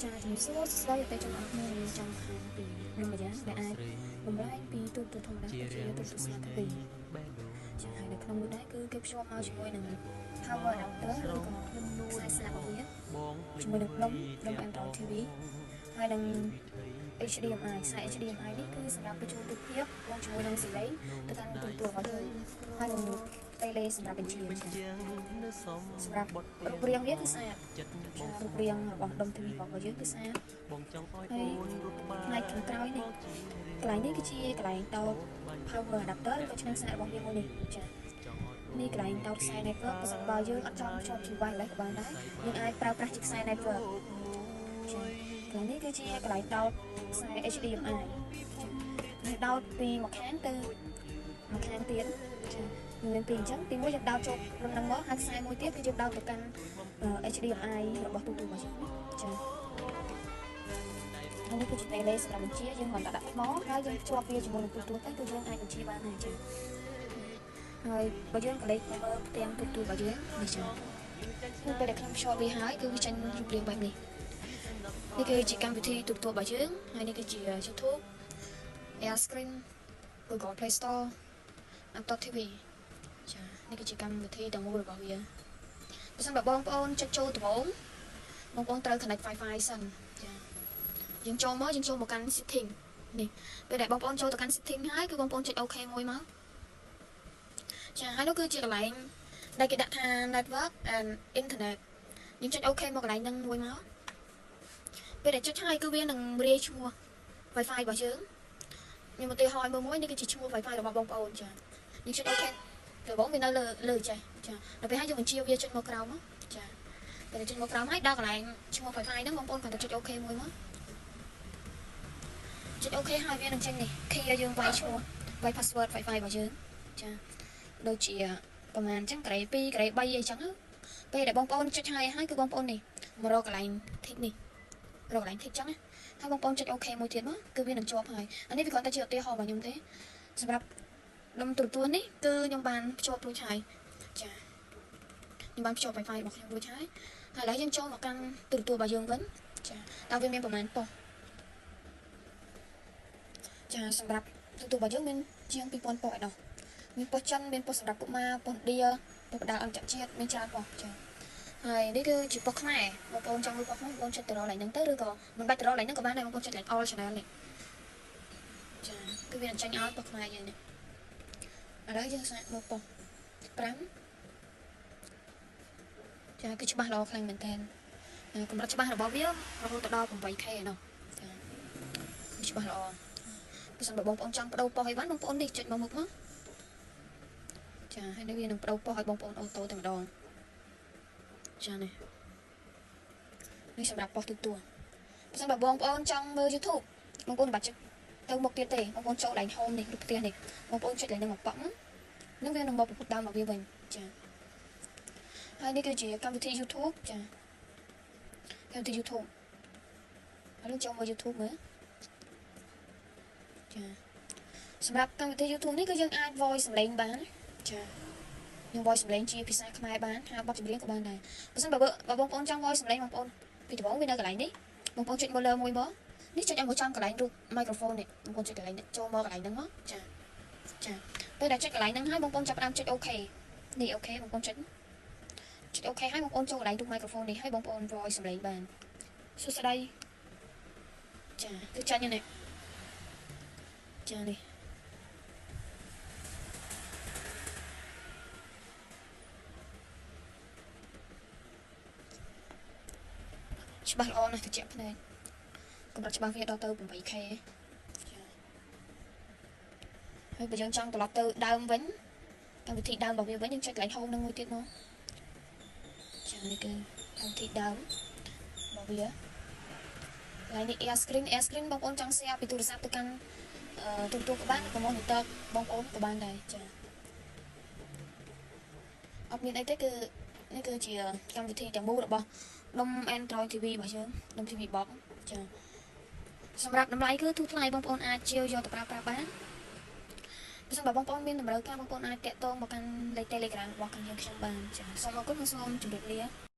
Chaជំសួរស្ដីទៅចំអស់គ្នាចង់ខាងពីនឹងម្យ៉ាងដែលអាចបំលែងពីទូទៅធម្មតាទៅជាទូទៅស្មាតទីចាហើយនៅក្នុងនោះដែរគឺគេភ្ជាប់មកជាមួយនឹង power adapter ឬក៏ខ្សែស្លាបរបស់វាជាមួយនឹងដុំ Android TV ហើយនឹង HDMI ខ្សែ HDMI នេះគឺសម្រាប់បញ្ចូលរូបភាពមកជាមួយនឹងសេរីទៅកាន់ទូទៅរបស់យើងហើយនឹង tele សម្រាប់បញ្ជាសម្រាប់រូបរាងវាគឺស្អាតរូបរាងរបស់ដុំ TV របស់យើងគឺស្អាតហើយផ្នែកខាងក្រោយនេះកន្លែងនេះគឺជាកន្លែងតោត power adapter ឬក៏ឆ្នាំងខ្សែរបស់វាមួយនេះចានេះកន្លែងតោតខ្សែ network ប្រសិនបើយើងអត់ចង់ភ្ជាប់ជា wireless ក៏បានដែរយើងអាចប្រើប្រាស់ជាខ្សែ network ចាកន្លែងនេះគឺជាកន្លែងតោតខ្សែ HDMI ហើយដោតពីមួយខាងទៅមួយខាងទៀតចាមានពីរអញ្ចឹងទីមួយយើងដោតចូលក្នុងហ្នឹងមកហើយខ្សែមួយទៀតគឺយើងដោតទៅកាន់ HDMI របស់ទូទៅរបស់យើងចាហើយនេះគឺជា tele សម្រាប់បញ្ជាយើងគ្រាន់តែដាក់ថ្មហើយយើងភ្ជាប់វាជាមួយនឹងទូទៅទៅគឺយើងអាចបញ្ជាបានហើយចាហើយបើយើងកលេចមើលផ្ទាំងទូទៅរបស់យើងនេះចាពេលដែលខ្ញុំភ្ជាប់វាហើយគឺវាចេញរូបរាងបែបនេះនេះគឺជាកម្មវិធីទូទៅរបស់យើងហើយនេះគឺជា YouTube Airscreen Google Play Store Apple TV ចានេះគឺជាកម្មវិធីទាំងមូលរបស់វាបើសិនបើបងប្អូនចុចចូលដំបូងបងប្អូនត្រូវ connect Wi-Fi សិនចាយើងចូលមកកាន់ setting នេះពេលដែលបងប្អូនចូលទៅកាន់ setting ហើយគឺបងប្អូនចុច OK មួយមកចាហើយនោះគឺជាកន្លែងដែលគេដាក់ថា network and internet យើងចុច OK មកកន្លែងហ្នឹងមួយមកពេលដែលចុចហើយគឺវានឹងរាយឈ្មោះ Wi-Fi របស់យើងខ្ញុំឧទាហរណ៍មួយនេះគឺជាឈ្មោះ Wi-Fi របស់បងប្អូនចាយើងចុច OK ដំបូងវានៅលើចេះចាដល់ពេលហើយយើងបញ្ជាវាចុចមកក្រោមមកចាពេលចុចមកក្រោមហើយដល់កន្លែងឈ្មោះ Wi-Fi ហ្នឹងបងប្អូនគាត់ទៅចុច OK មួយមកចុច OK ហើយវានឹងចេញនេះ key ឲ្យយើងវាយឈ្មោះវាយ password Wi-Fi របស់យើងចាដូចជាប្រហែលអញ្ចឹងក្រេ2ក្រេ3អីចឹងពេលដែលបងប្អូនចុចហើយគឺបងប្អូននេះមករកកន្លែង tick នេះរកកន្លែង tick ចឹងណាហើយបងប្អូនចុច OK មួយទៀតមកគឺវានឹងជាប់ហើយអានេះវាគ្រាន់តែជាឧទាហរណ៍របស់ខ្ញុំទេសម្រាប់ដុំទូរទស្សន៍នេះគឺខ្ញុំបានភ្ជាប់រួចហើយចាខ្ញុំបានភ្ជាប់ Wi-Fi របស់ខ្ញុំរួចហើយហើយឥឡូវយើងចូលមកកាន់ទូរទស្សន៍របស់យើងវិញចាតើវាមានប្រមាណប៉ុសចាសម្រាប់ទូរទស្សន៍របស់យើងមានជាង 2000 ប៉ុសឯណោះមានប៉ុសចិនមានប៉ុសសម្រាប់កុមារប៉ុសឌីប៉ុសបដាអន្តរជាតិមានច្រើនប៉ុសចាហើយនេះគឺជាប៉ុសខ្មែរបងប្អូនចង់មើលប៉ុសខ្មែរបងប្អូនចុចទៅរកកន្លែងហ្នឹងទៅឬក៏មិនបាច់ទៅរកកន្លែងហ្នឹងក៏បានដែរបងប្អូនចុចកន្លែង all channel នេះចាគឺវានឹងចេញឲ្យប៉ុសខ្មែរយើងនេះឥឡូវយើងសាកមើលប៉ុស5ចាគឺច្បាស់ល្អខ្លាំងមែនតើកម្រិតច្បាស់របស់វារហូតដល់ 8K ឯណោះចាគឺច្បាស់ល្អបើសិនបើបងប្អូនចង់បដូរប៉ុសឲ្យបានបងប្អូននេះចុចមកមុខមកចាហើយនេះវានឹងបដូរប៉ុសឲ្យបងប្អូនអូតូតែម្ដងចានេះសម្រាប់ប៉ុសទូទៅបើសិនបើបងប្អូនចង់មើល YouTube បងប្អូនបាច់ចុចទៅមុខទៀតទេបងប្អូនចូលកន្លែង home នេះរូបផ្ទះនេះបងប្អូនចុចកន្លែងហ្នឹងមកប៉ក់ហ្នឹងវានឹងមកប្រភពដើមរបស់វាវិញចាហើយនេះគឺជាកម្មវិធី YouTube ចាកម្មវិធី YouTube ហើយយើងចូលមក YouTube មើលចាសម្រាប់កម្មវិធី YouTube នេះគឺយើងអាច voice សំឡេងបានចាយើង voice សំឡេងជាភាសាខ្មែរបានហើយបទចម្រៀងក៏បានដែរបើមិនបើបងប្អូនចង់ voice សំឡេងបងប្អូនពីដំបូងវានៅកន្លែងនេះបងប្អូនចុចមកលើមួយមកនេះចុចឲ្យមកចំកន្លែងរូប microphone នេះបងប្អូនចុចកន្លែងនេះចូលមកកន្លែងហ្នឹងមកចាពេលដែលចុចកន្លែងហ្នឹងហើយបងប្អូនចាប់ផ្ដើមចុច OK នេះ OK បងប្អូនចុច OK ហើយបងប្អូនចូលកន្លែងរូប microphone នេះហើយបងប្អូន voice សំឡេងបានសួស្ដីចាគឺចាញ់នេះចានេះច្បាស់ល្អណាស់ត្រជាក់ភ្នែកកម្រិតច្បាស់វាដល់ទៅ 8K ចាហើយបើយើងចង់ត្រឡប់ទៅដើមវិញកម្មវិធីដើមរបស់វាវិញយើងចុចកន្លែង home នឹងមួយទៀតមកចានេះគឺកម្មវិធីដើមរបស់វាកន្លែងនេះ Airscreen បងប្អូនចង់ share ពីទូរស័ព្ទទៅកាន់ទូរទស្សន៍ក៏បានក៏មកទៅបងប្អូនក៏បានដែរចាអត់មានអីទេគឺនេះគឺជាកម្មវិធីទាំងមូលរបស់ដុំ Android TV របស់យើងដុំ TV box ចាសម្រាប់តម្លៃគឺធូរថ្លៃបងប្អូនអាចជាវយកទៅប្រើប្រាស់បានបើសិនបើបងប្អូនមានតម្រូវការបងប្អូនអាចតាក់ទងមកកាន់លេខ Telegram របស់ខាងយើងខ្ញុំបានចាសូមអរគុណនិងសូមជម្រាបលា